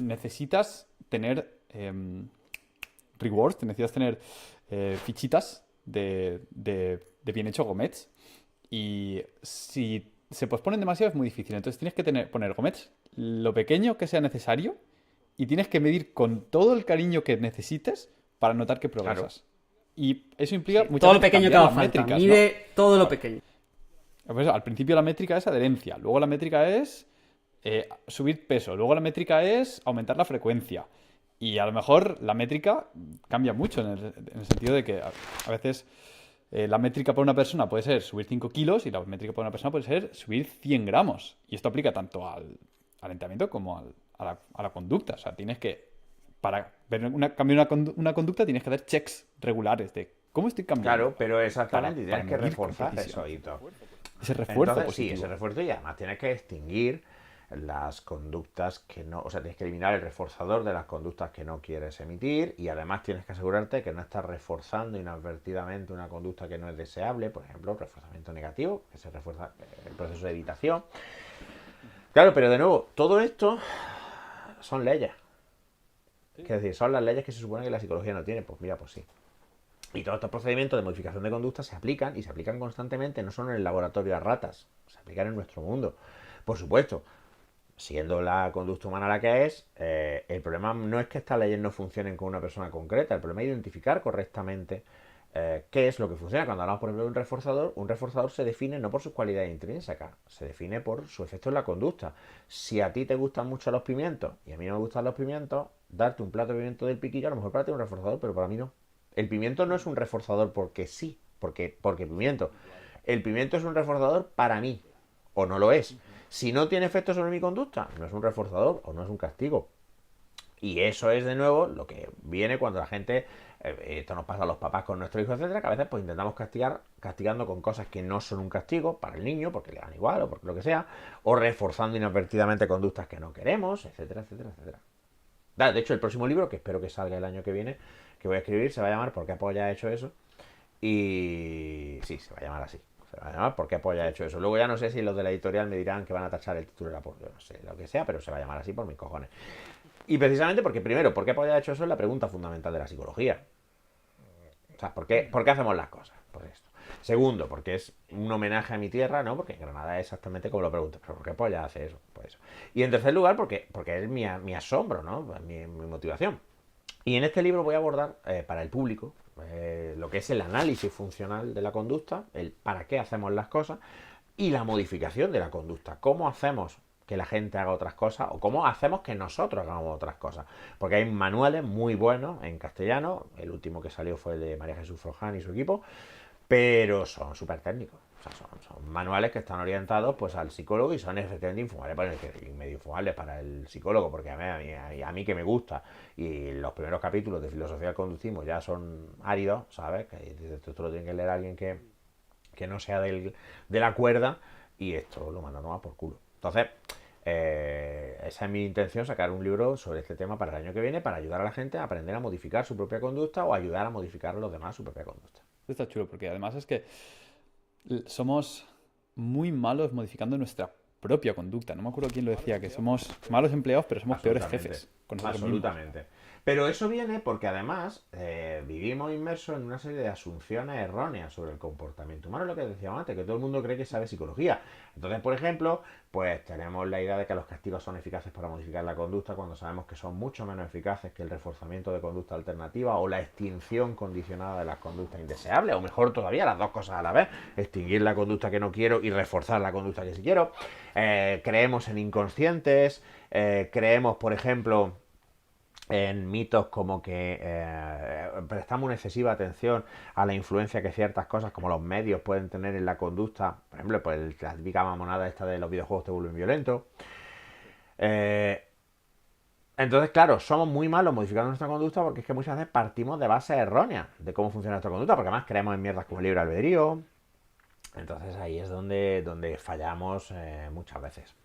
necesitas tener rewards, necesitas tener fichitas de bien hecho gomets. Y si se posponen demasiado es muy difícil. Entonces tienes que poner gomets lo pequeño que sea necesario y tienes que medir con todo el cariño que necesites para notar que Claro. progresas. Y eso implica Sí. muchas Todo lo veces pequeño que cambiar haga las falta. métricas, ¿no? Mide todo lo pequeño. Pues al principio la métrica es adherencia, luego la métrica es subir peso, luego la métrica es aumentar la frecuencia. Y a lo mejor la métrica cambia mucho en el sentido de que a veces la métrica para una persona puede ser subir 5 kilos y la métrica para una persona puede ser subir 100 gramos. Y esto aplica tanto al entrenamiento como a la conducta. O sea, tienes que, para cambiar una conducta, tienes que hacer checks regulares de cómo estoy cambiando Claro, pero para, exactamente, y para tienes que medir con reforzar precisión. eso y todo. Ese refuerzo Entonces, sí, ese positivo. refuerzo y además tienes que extinguir las conductas que no, o sea, tienes que eliminar el reforzador de las conductas que no quieres emitir y además tienes que asegurarte que no estás reforzando inadvertidamente una conducta que no es deseable, por ejemplo, reforzamiento negativo, que se refuerza el proceso de evitación. Claro, pero de nuevo, todo esto son leyes. Es decir, son las leyes que se supone que la psicología no tiene. Pues mira, pues sí. Y todos estos procedimientos de modificación de conducta se aplican y se aplican constantemente, no solo en el laboratorio a ratas, se aplican en nuestro mundo. Por supuesto, siendo la conducta humana la que es, el problema no es que estas leyes no funcionen con una persona concreta, el problema es identificar correctamente qué es lo que funciona. Cuando hablamos, por ejemplo, de un reforzador se define no por sus cualidades intrínsecas, se define por su efecto en la conducta. Si a ti te gustan mucho los pimientos y a mí no me gustan los pimientos, darte un plato de pimiento del piquillo a lo mejor para ti es un reforzador, pero para mí no. El pimiento no es un reforzador porque sí, porque pimiento. El pimiento es un reforzador para mí, o no lo es. Si no tiene efecto sobre mi conducta, no es un reforzador o no es un castigo. Y eso es de nuevo lo que viene cuando la gente, esto nos pasa a los papás con nuestros hijos, etcétera, que a veces pues intentamos castigando con cosas que no son un castigo para el niño, porque le dan igual o porque lo que sea, o reforzando inadvertidamente conductas que no queremos, etcétera, etcétera, etcétera. De hecho, el próximo libro, que espero que salga el año que viene, que voy a escribir, se va a llamar ¿Por qué Apoya ha hecho eso? Y sí, se va a llamar así. Se va a llamar ¿Por qué Apoya ha hecho eso? Luego ya no sé si los de la editorial me dirán que van a tachar el título de la yo no sé lo que sea, pero se va a llamar así por mis cojones. Y precisamente porque, primero, ¿por qué Apoya ha hecho eso? Es la pregunta fundamental de la psicología. O sea, ¿por qué hacemos las cosas? Por esto. Segundo, porque es un homenaje a mi tierra, ¿no? Porque en Granada es exactamente como lo preguntas, pero ¿por qué Apoya hace eso? Pues eso. Y en tercer lugar, porque es mi asombro, ¿no? Mi motivación. Y en este libro voy a abordar para el público lo que es el análisis funcional de la conducta, el para qué hacemos las cosas y la modificación de la conducta. ¿Cómo hacemos que la gente haga otras cosas o cómo hacemos que nosotros hagamos otras cosas? Porque hay manuales muy buenos en castellano, el último que salió fue el de María Jesús Froján y su equipo, pero son súper técnicos. O sea, son manuales que están orientados pues al psicólogo y son efectivamente infumables para medio infumables para el psicólogo, porque a mí que me gusta y los primeros capítulos de filosofía del conductismo ya son áridos, ¿sabes? Que esto lo tiene que leer alguien que no sea de la cuerda y esto lo manda a tomar por culo. Entonces, esa es mi intención, sacar un libro sobre este tema para el año que viene para ayudar a la gente a aprender a modificar su propia conducta o ayudar a modificar a los demás su propia conducta. Esto está chulo porque además es que somos muy malos modificando nuestra propia conducta. No me acuerdo quién lo decía, que somos malos empleados, pero somos peores Absolutamente. jefes con nosotros mismos. Absolutamente. Pero eso viene porque además vivimos inmersos en una serie de asunciones erróneas sobre el comportamiento humano, lo que decíamos antes, que todo el mundo cree que sabe psicología. Entonces, por ejemplo, pues tenemos la idea de que los castigos son eficaces para modificar la conducta cuando sabemos que son mucho menos eficaces que el reforzamiento de conducta alternativa o la extinción condicionada de las conductas indeseables, o mejor todavía, las dos cosas a la vez, extinguir la conducta que no quiero y reforzar la conducta que sí quiero. Creemos en inconscientes, creemos, por ejemplo, en mitos como que prestamos una excesiva atención a la influencia que ciertas cosas como los medios pueden tener en la conducta. Por ejemplo, pues la típica mamonada esta de los videojuegos te vuelven violento. Eh, entonces, claro, somos muy malos modificando nuestra conducta porque es que muchas veces partimos de bases erróneas de cómo funciona nuestra conducta, porque además creemos en mierdas como el libre albedrío. Entonces ahí es donde fallamos muchas veces.